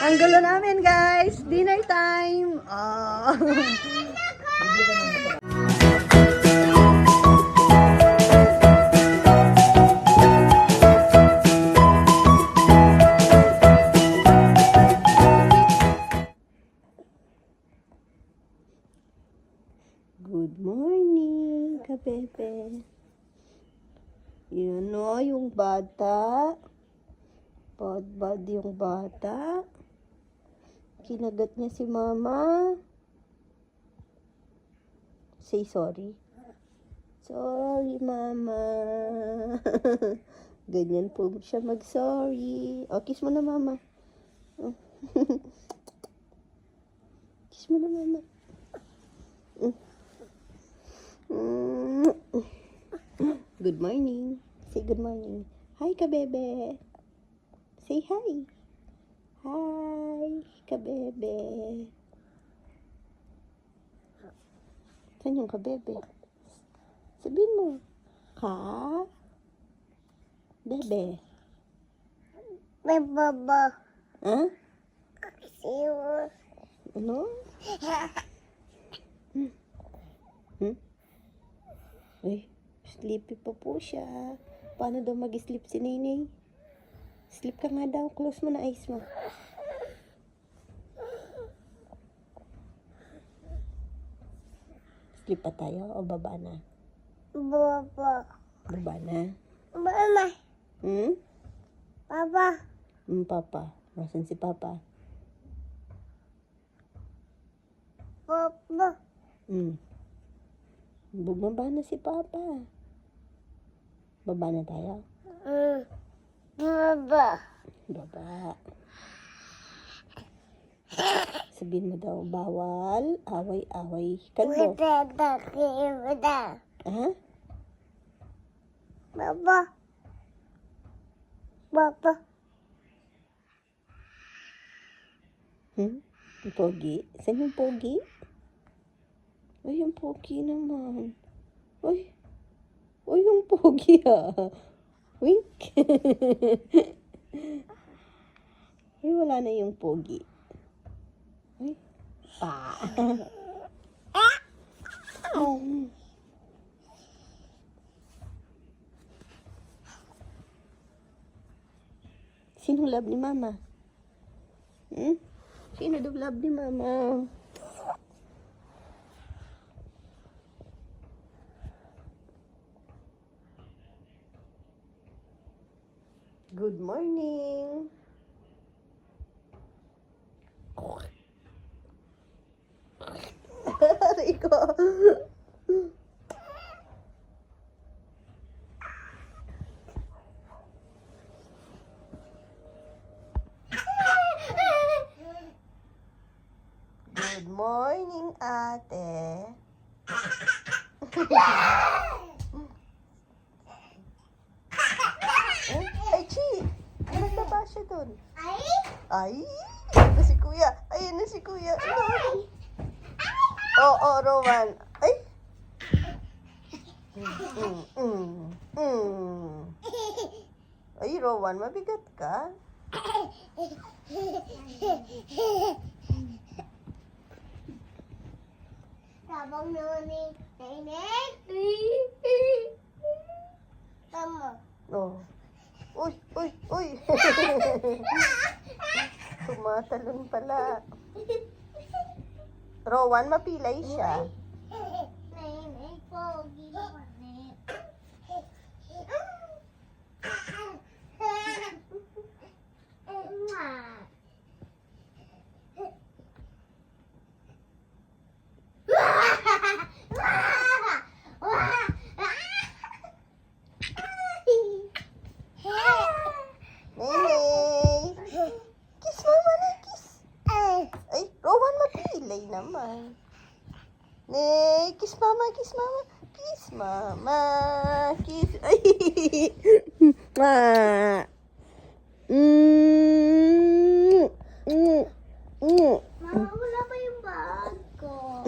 Ang gulo namin, guys. Dinner time. Oh. Good morning, kabebe. Yun o, yung bata. Bad yung bata. Kinagat niya si mama. Say sorry. Sorry, mama. Ganyan po siya mag-sorry. O, kiss mo na, mama. Oh. Kiss mo na, mama. Good morning. Say good morning. Hi, kabebe. Say hi. Hi, kabebe. Saan yung kabebe? Sabihin mo. Ka? Bebe. Baba. Ha? Siwa. Ano? Ay, sleepy pa po siya. Paano daw mag-sleep si Nenay? Sleep ka nga daw. Close mo na eyes mo. Sleep pa tayo o baba na? Baba. Baba na? Mama. Papa. Papa. Nasaan si Papa? Papa. Bumaba na si Papa. Baba na tayo? Baba. Baba. Sabihin mo daw, bawal, away-away. Kalbo. Wala. Ha? Baba. Baba. Yung pogi? Saan yung pogi? Ay, yung pogi naman. Uy. Uy, yung pogi Wink. Ay, wala na yung pogi. Ay. Sino love ni mama? Sino daw love ni mama? Good morning. Aray ko. Good morning, ate. Ay, Chi! Nagbaba siya dun. Ay! Ayan na si kuya. Ayan na si kuya. Oo, Rowan. Ay! Ay, Rowan, mabigat ka? Sabang nuni. Nenek. Tama. Oh. Uy, uy, uy. Tumatalon pala. Rowan, mapilay siya. Nenek, pogi. Nenay. Kiss mama na, kiss. Ay, Rowan, mapilay naman. Nay, kiss mama, kiss mama. Kiss mama, kiss. Ay. Mama, wala pa yung bag ko.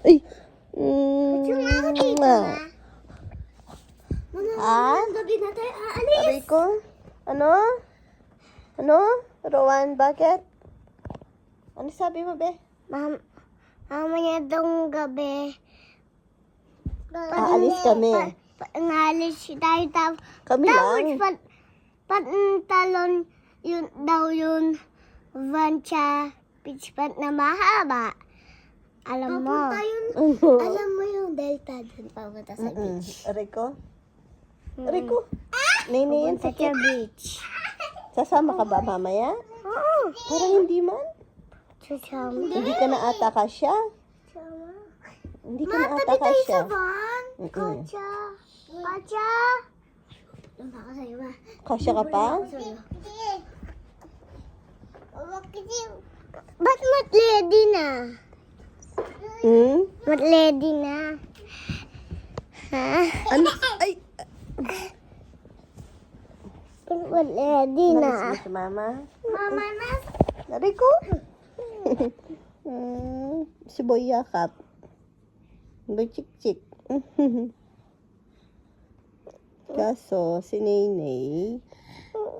Ay. Tsura ako dito, ma. Mga Ah? gabi na tayo aalis. Aray ko. Ano? Ano? Rowan, bakit? Ano sabi mo, be? Mamaya daw gabi. Aalis kami. Ngalis tayo Kami lang. Pantalon yun daw yun. Vancha pitch pant na mahaba. Alam mo. Alam mo yung delta dun papunta sa beach. Rico? Rico? Nini yan Papunta sakit. sa beach. Sasama ka ba mamaya? Oo. Parang hindi man. Sasama. Hindi ka na ata kasya. Hindi ka na ata Tabi tayo kasya. sa van. Mm-mm. Kacha. Kacha. Lumpa ka sa'yo ba? Kasya ka pa? Ba't mat-ready na? Hmm? Mat-ready na. Ha? Ano? Ay! Mat-ready na. Nalis mo si mama? Mama na. Rico? Si Boy yakap. Boy chik-chik. Kaso, si Nenay,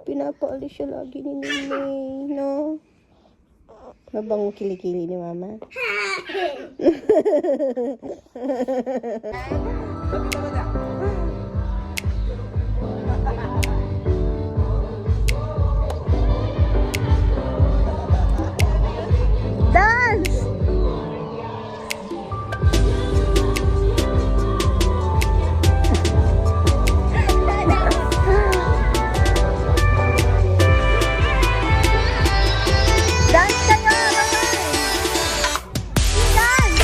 pinapaalis siya lagi ni Nenay, no? Mabang kilikili ni mama. Dance! Dance kayo, mamay! Dance!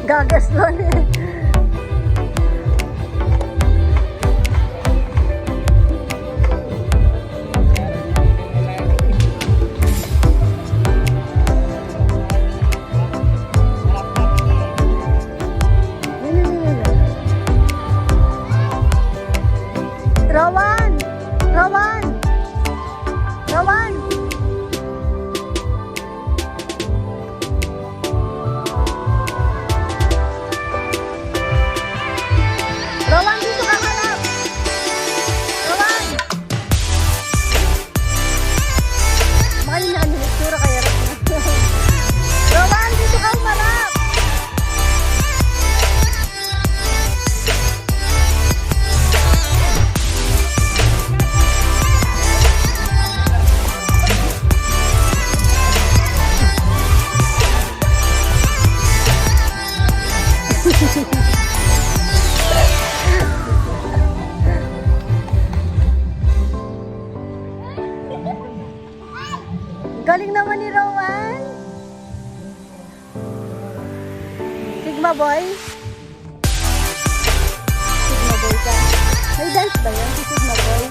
Gagaston eh. Rowan! Rowan! Rowan! Rowan, dito ka harap! Rowan! Makanya na kami itsura kaya harap na. Rowan, dito ka humarap! Galing naman ni Rowan. Sigma boy. Sigma boy ka. May dance ba yan si Sigma boy?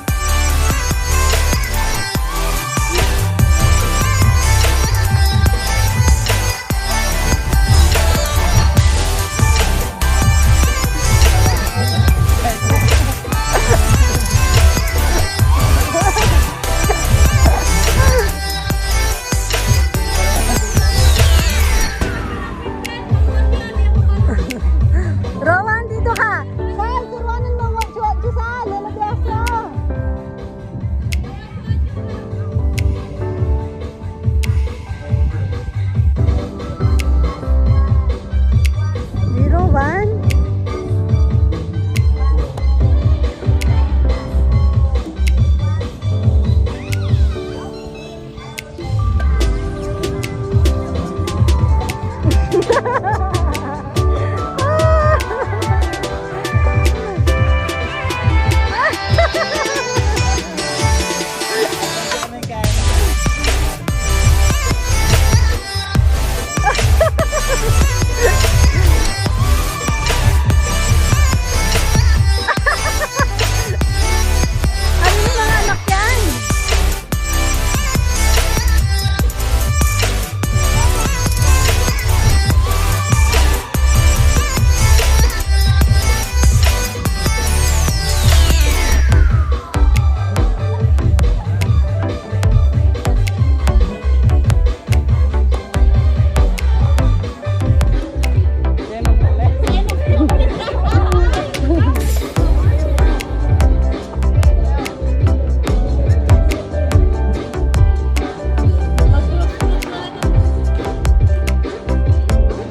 Rowan, dito ka! Sal, turuanan mo ang Sal, lalabas ka! Di Rowan? Ano yung mga anak yan?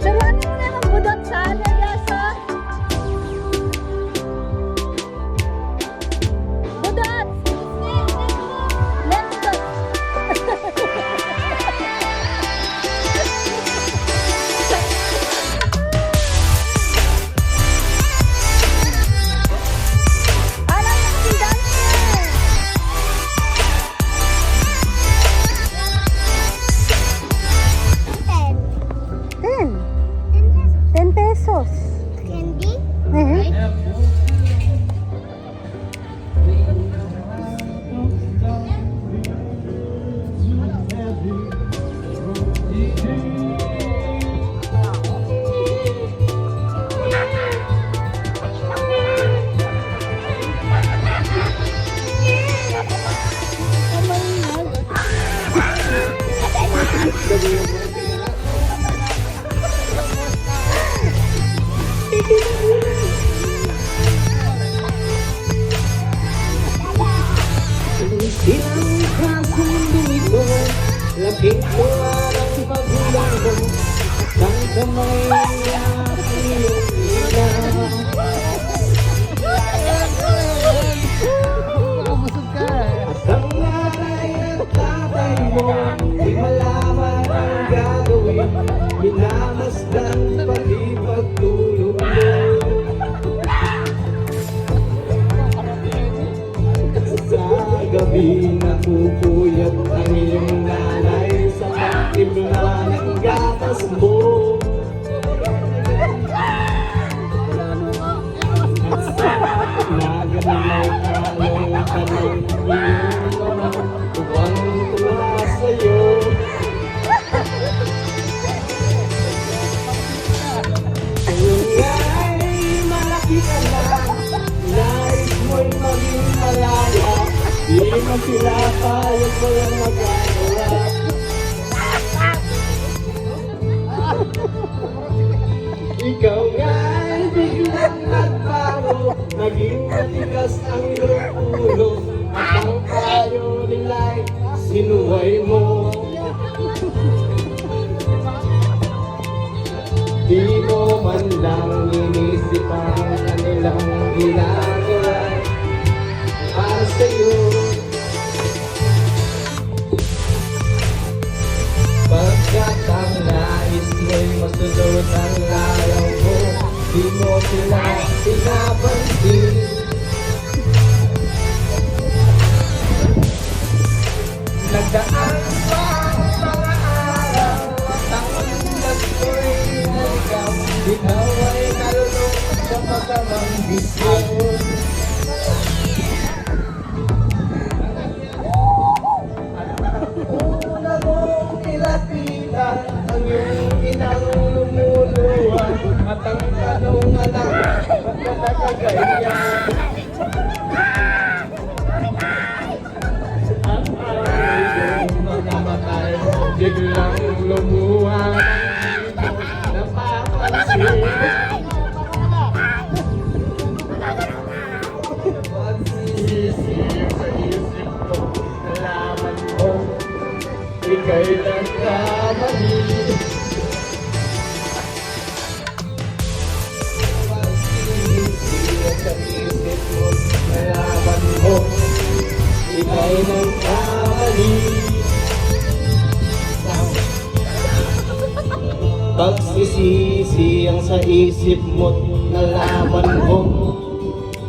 Turuan mo na yung budot sa Neryoso. Budot! Let's go! Alam mo si dancer! 10. 10 pesos. Candy? Silang kasundong ito, laking tuwan ang magulang mo, ang kamay niya iyong ina. At ang nanay at tatay mo, di malaman ang gagawin, minamasdan pati pagtulog mo. Sa gabi napupuyat ang iyong nanay sa pagtimpla mo. Naganay kalong tanong iyong mga tuwang-tuwa sa'yo. Ngayon nga'y malaki ka na, nais mo'y maging malaya, di mo sila payag mo yung magagawa. Ikaw nga'y biglang nagbago, naging matigas ang iyong ulo, at ang payo nila'y sinuway mo. Di mo man lang inisip ang kanilang ginagawa para sa'yo. Pagkat ang nais mo'y masunod ang layaw mo, di mo sila pinapansin. Nagdaan pa ang mga araw at ang undas ko'y naligaw, ikaw ay nalulong sa pagkamang bisyo. Una mong nilapitan ang iyong inang lumuluhan, at ang tanong anak, ba't ka nakaganyan? At ang iyong mga matay, biglang lumuha ng napapansin. Pagsisisi sa isip ko, nalaman mo, ika'y nagkamali. Pagsisisi sa isip mo, nalaman mo, ika'y nagkamali. Pagsisisi ang sa isip mo't nalaman mo,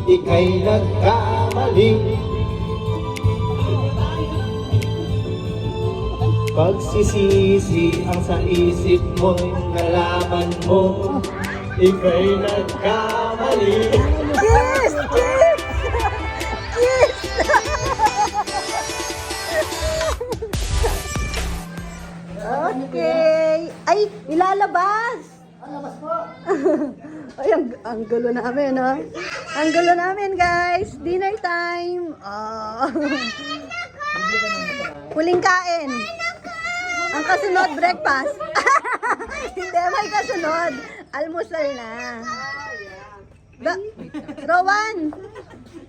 ika'y nagkamali. Pagsisisi ang sa isip mo't nalaman mo, ika'y nagkamali. Yes! Yes! Yes! Okay. Ay, ilalabas. Labas po. Ay, ang gulo namin, no? Ang gulo namin, guys. Dinner time. Oh. Huling kain. Ang kasunod, breakfast. Hindi, may kasunod. Almusal na. Rowan.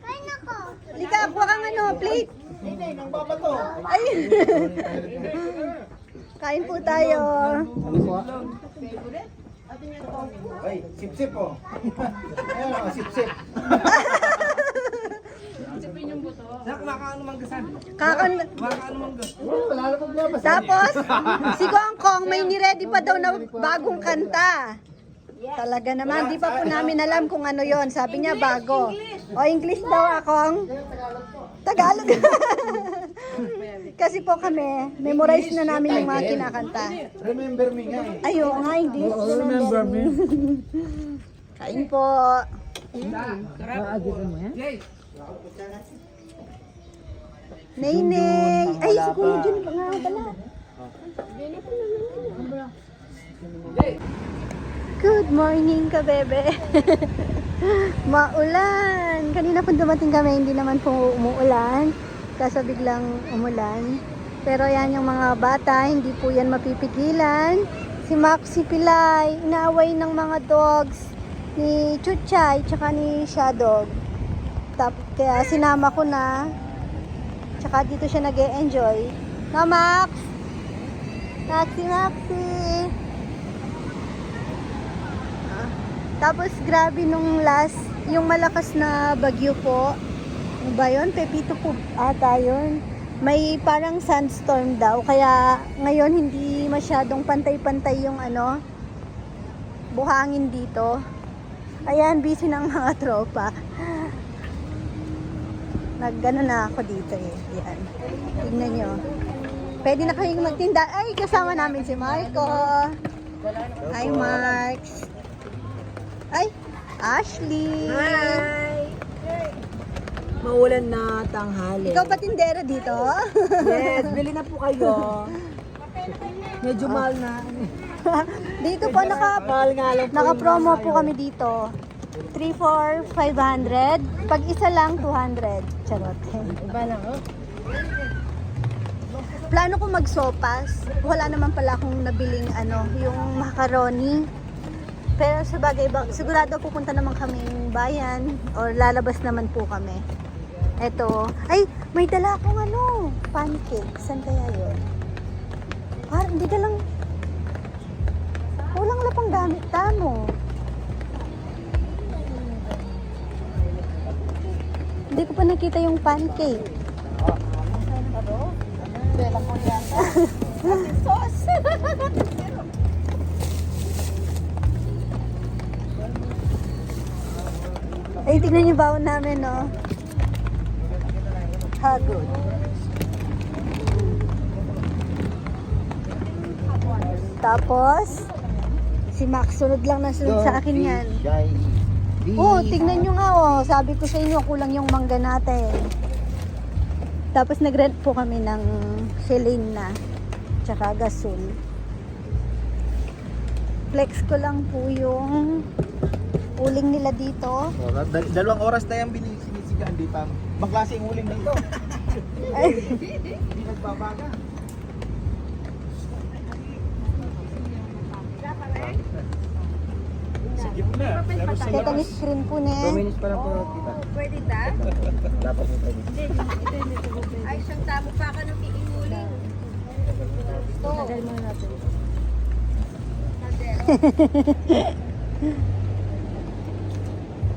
Kain ako. Lika, kuha kang ano, plate. Hindi, nang babato. Ay. Kain po tayo. Ay, sip-sip po. Ayun o, sip-sip. Makaano manggasan? Makaano manggas? Wala na paglabas. Tapos, si Kongkong may niready pa daw na bagong kanta. Talaga naman, di pa po namin alam kung ano yon. Sabi niya bago. O, English daw akong. Tagalog. Kasi po kami, memorize na namin yung mga kinakanta. Remember me nga eh. Ayo nga, English. Remember me? Kain po. Nainay. Ay, si Kuya Jun pa nga pala. Good morning ka, bebe. Maulan. Kanina po dumating kami, hindi naman po umuulan. Kaso biglang umulan. Pero yan yung mga bata, hindi po yan mapipigilan. Si Maxi Pilay, inaaway ng mga dogs ni Chuchay, tsaka ni Shadog. Kaya sinama ko na. Tsaka dito siya nag-e-enjoy. No, Max? Maxi. Tapos grabe nung last, yung malakas na bagyo po. Ano ba yun? Pepito po ata yun. May parang sandstorm daw. Kaya ngayon hindi masyadong pantay-pantay yung ano, buhangin dito. Ayan, busy ng mga tropa. Nag-ano na ako dito eh. Yan. Tingnan nyo. Pwede na kayong magtinda. Ay, kasama namin si Marco. Hi, Marks. Ay, Ashley. Hi! Maulan na tanghali. Ikaw ba tindera dito? Yes, bili na po kayo. Medyo mahal na. Dito po Mahal nga lang po. naka-promo po kami dito. 3 for 500. Pag isa lang, 200. Charot. Iba lang, oh. Plano ko magsopas. Wala naman pala akong nabiling yung macaroni. Pero sa bagay, sigurado pupunta naman kaming bayan or lalabas naman po kami. Eto. Ay, may dala akong pancake. Saan kaya yun? Parang hindi dalang... Kulang lang pang gamit tamo. Hindi ko pa nakita yung pancake. Ay, tignan yung baon namin, no? Hagod. Tapos, si Max, sunod lang na sunod sa akin yan. Oh, tignan nyo nga, oh. Sabi ko sa inyo, kulang yung mangga natin. Tapos nag-rent po kami ng Celine na, tsaka gasol. Flex ko lang po yung uling nila dito. Dalawang oras na yung sinisigaan dito. Magklase yung uling dito. Hindi nagbabaga. Sige mo na. Kita ni screen po 2 na. minutes pa lang po kita. Pwede ta? Dapat mo pwede. Ay, siyang tamo pa ka ng iinuling. Tagal muna natin.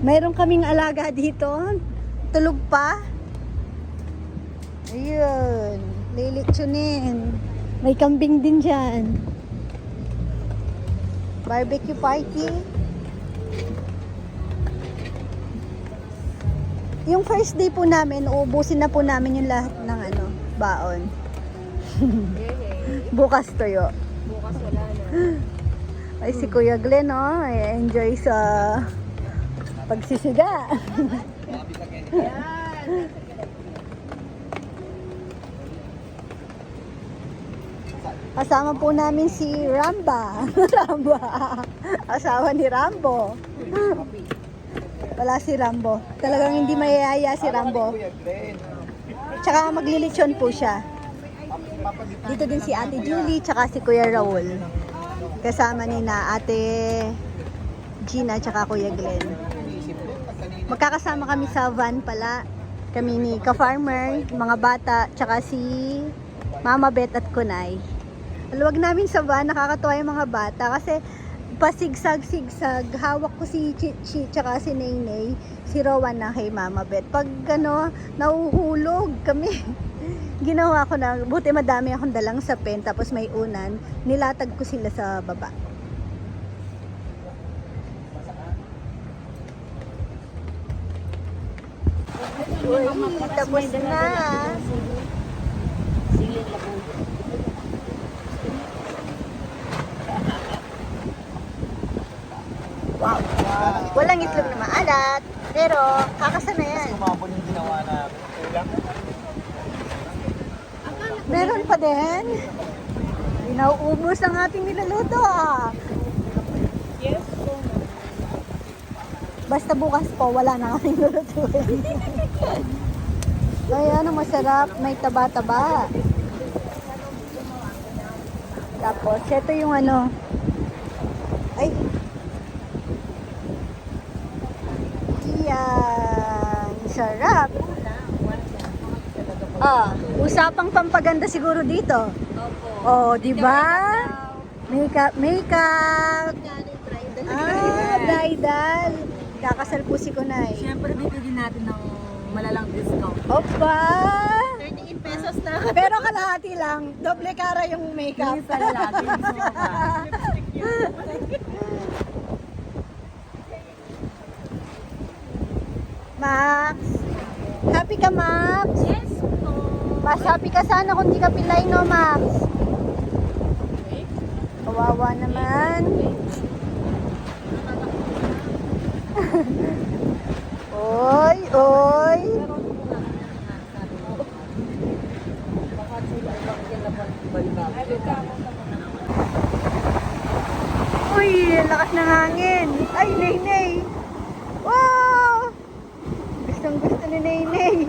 Mayroon kaming alaga dito. Tulog pa. Ayun. Lilitsunin. May kambing din dyan. Barbecue party. Yung first day po namin, uubusin na po namin yung lahat ng baon. Bukas toyo. Bukas wala na. Ay, si Kuya Glenn, ay enjoy sa pagsisiga. Kasama po namin si Ramba. Ramba. Asawa ni Rambo. Wala si Rambo. Talagang hindi mayayaya si Rambo. Tsaka maglilitsyon po siya. Dito din si Ate Julie, tsaka si Kuya Raul. Kasama ni na Ate Gina, tsaka Kuya Glenn. Magkakasama kami sa van pala. Kami ni Ka-Farmer, mga bata, tsaka si Mama Beth at Kunay. Aluwag namin sa van, nakakatuwa yung mga bata kasi pasigsag-sigsag, hawak ko si Chichi tsaka si Naynay, si Rowan na kay Mama Beth. Pag nauhulog kami, ginawa ko na, buti madami akong dalang sa pen, tapos may unan, nilatag ko sila sa baba. Uy, tapos na. Wow. Walang itlog na maalat, pero kakasana yan. Kumabon yung ginawa namin. Ulang. Meron pa din. Nauubos ang ating niluluto. Yes po. Basta bukas po, wala na kaming lulutuin. Kaya masarap, may taba-taba. Tapos, ito yung ay, yan, sarap. Usapang pampaganda siguro dito. Oh, di ba? Makeup. Bridal. Kakasal po si Kunay. Siyempre, bibigyan natin ng malalang discount. Opa! 38 pesos na. Pero kalahati lang. Doble cara yung makeup. Sa lalaki. Max! Happy ka, Max? Yes po. Mas happy ka sana kung di ka pilay, no, Max? Kawawa naman. ang lakas ng hangin. Ay, Naynay. Wow! Gustong gusto ni Naynay.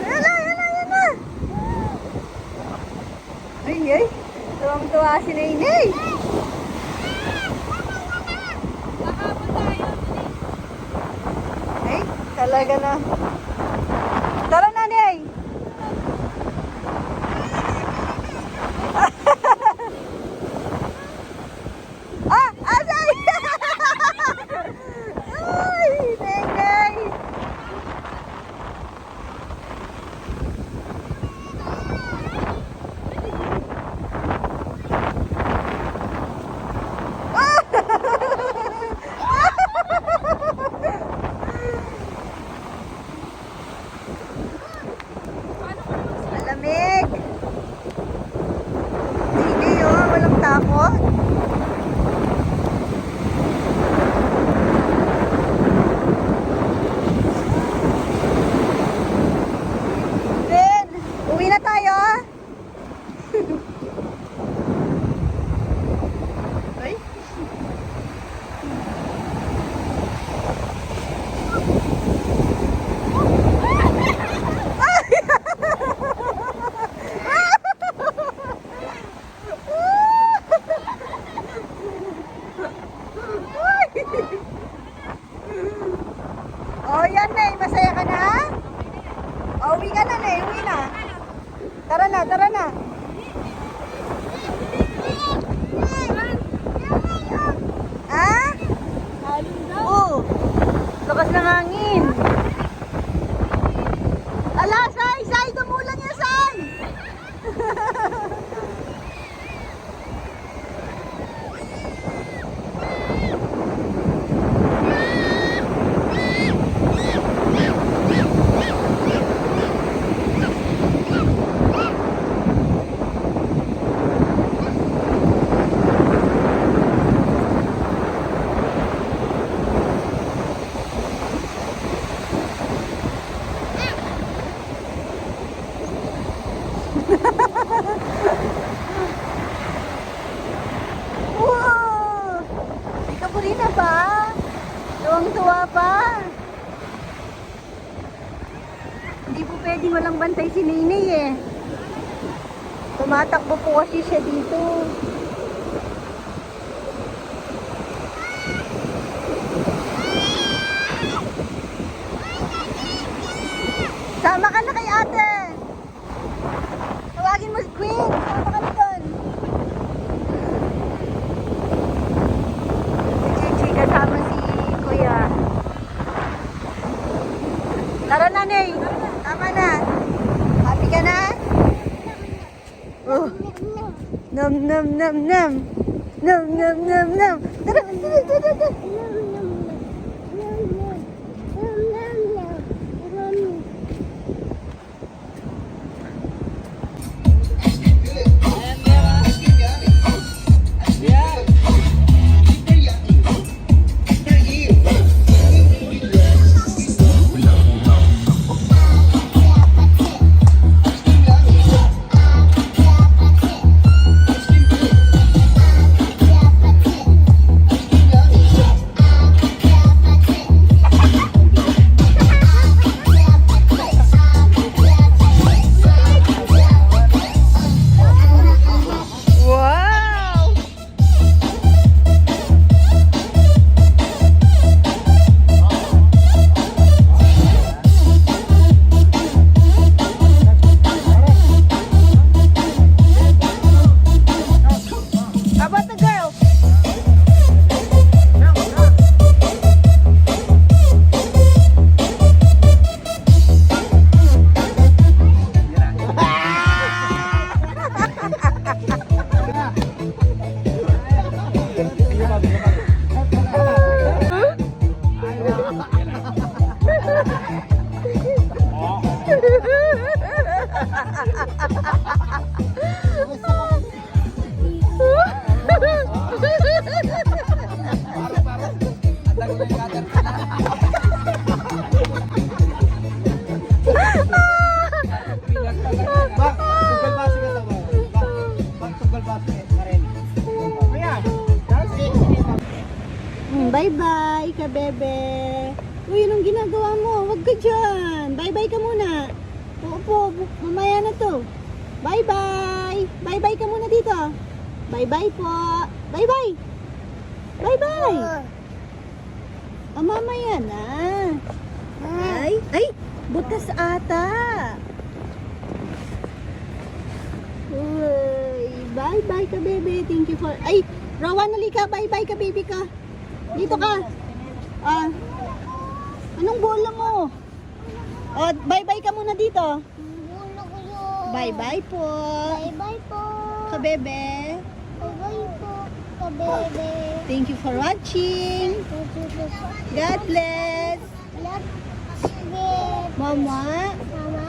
Yan na. Ay. Tuwang-tuwa si Naynay. Ay, talaga na. Tara na, Nay. Asay! Ay, Naynay. Malamig. Hindi walang takot. Ben, uwi na tayo. Ay. Oh, yan na. Masaya ka na? Oh, uwi ka na, Nay. Uwi na. Tara na. Ha? Oo. Lakas ng hangin. Ala, Sai, dumulan niya, Sai. Wow! Ikaw po rin na ba? Tuwang-tuwa pa. Hindi po pwedeng walang bantay si Naynay eh. Tumatakbo po kasi siya dito. Sama ka na kay ate. Tawagin mo si Queen. Sama ka na doon. Si Chichi kasama si Kuya. Tara na, Nay. Tama na. Happy ka na? Oh. Nom. Tara. Ba, Bye-bye ka, bebe. Uy, anong ginagawa mo? Huwag ka dyan. Bye-bye ka muna. Opo, mamaya na to. Bye-bye. Bye-bye ka muna dito. Bye-bye po. Bye-bye. Bye-bye. Mamaya na. Ay, butas ata. Uy, bye-bye ka, bebe. Thank you for... Ay, Rowan, halika. Bye-bye ka, baby ka. Dito ka. Anong bola mo? Bye-bye ka muna dito. Bulo ko yun. Bye-bye po. Bye-bye po. Kabebe. Bye-bye po. Kabebe. Thank you for watching. God bless. Love you. Mama. Mama.